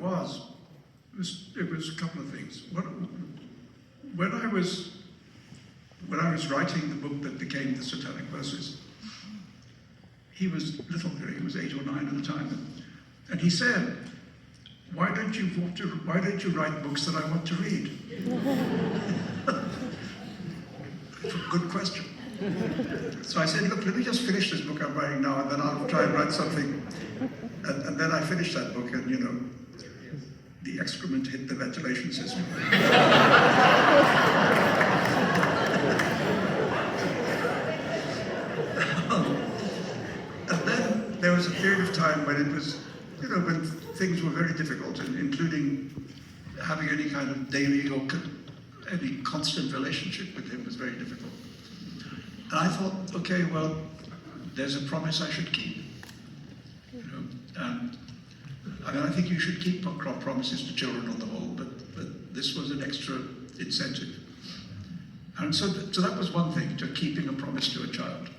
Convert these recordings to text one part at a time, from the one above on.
it was a couple of things. When I was writing the book that became the Satanic Verses, he was little, he was 8 or 9 at the time, and he said, why don't you write books that I want to read? Good question. So I said, look, let me just finish this book I'm writing now, and then I'll try and write something. And then I finished that book, and the excrement hit the ventilation system. And then there was a period of time when it was, when things were very difficult, including having any kind of daily or any constant relationship with him was very difficult. And I thought, okay, well, there's a promise I should keep. And I think you should keep promises to children on the whole, but this was an extra incentive. And so that was one thing, to keeping a promise to a child.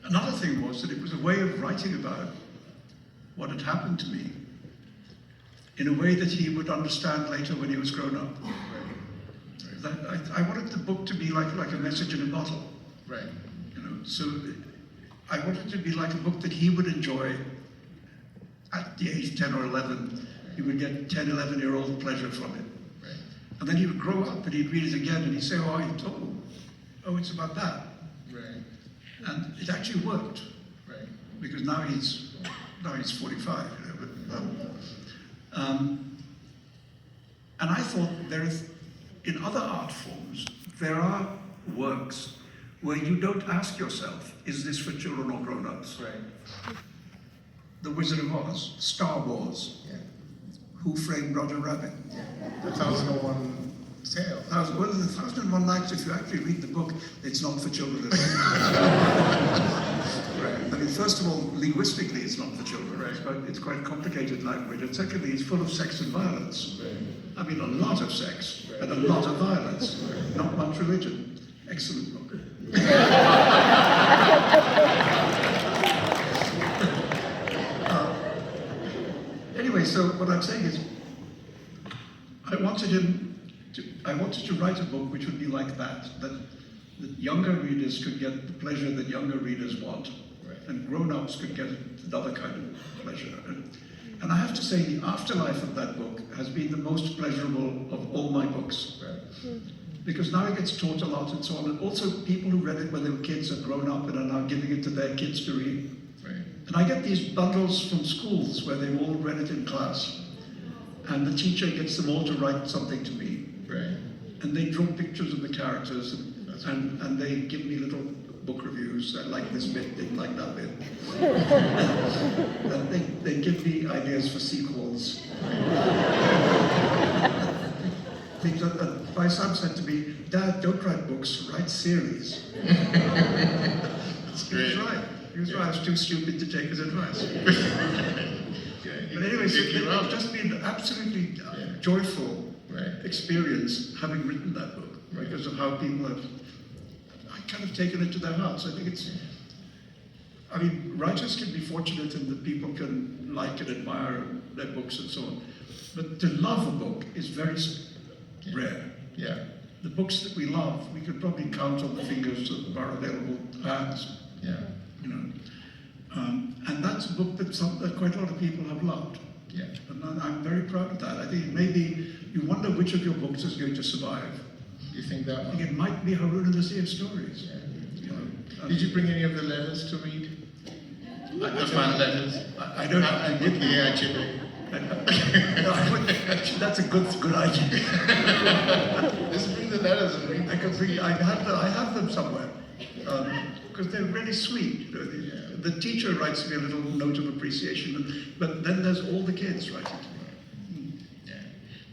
Another thing was that it was a way of writing about what had happened to me in a way that he would understand later when he was grown up. I wanted the book to be like a message in a bottle. Right. So I wanted it to be like a book that he would enjoy at the age 10 or 11. He would get 10, 11-year-old pleasure from it. Right. And then he would grow up and he'd read it again and he'd say, oh, it's about that. Right. And it actually worked. Right. Because now he's 45. And I thought in other art forms, there are works where you don't ask yourself, is this for children or grown-ups? Right. The Wizard of Oz, Star Wars, Yeah. Who Framed Roger Rabbit? Yeah. The 1001 Tale. Well, the 1001 Nights, if you actually read the book, it's not for children at all. Right. I mean, first of all, linguistically, it's not for children. Right. It's quite complicated language. And secondly, it's full of sex and violence. Right. I mean, a lot of sex Right. and a lot of violence. Right. Not much religion. Excellent book. Anyway, so what I'm saying is, I wanted to write a book which would be like that younger readers could get the pleasure that younger readers want, Right. and grown-ups could get another kind of pleasure. And I have to say, the afterlife of that book has been the most pleasurable of all my books. Right. Because now it gets taught a lot and so on. And also people who read it when they were kids are grown up and are now giving it to their kids to read. Right. And I get these bundles from schools where they've all read it in class. And the teacher gets them all to write something to me. Right. And they draw pictures of the characters and they give me little book reviews. I like this bit, didn't like that bit. And they give me ideas for sequels. My son said to me, Dad, don't write books, write series. That's great. He was right. He was right. I was too stupid to take his advice. But anyway, so it's just been an absolutely joyful experience having written that book, because of how people have kind of taken it to their hearts. I think writers can be fortunate in that people can like and admire their books and so on. But to love a book is very rare. Yeah. The books that we love, we could probably count on the fingers of our available hands. Yeah. And that's a book that quite a lot of people have loved. Yeah. And I'm very proud of that. I think maybe you wonder which of your books is going to survive. You think that I one? think it might be Harun and the Sea of Stories. Yeah. Did you bring any of the letters to read? The fan letters? I don't know. Yeah, actually. Actually, that's a good idea. Just bring the letters and read. I have them somewhere because they're really sweet. The teacher writes me a little note of appreciation, but then there's all the kids writing to me.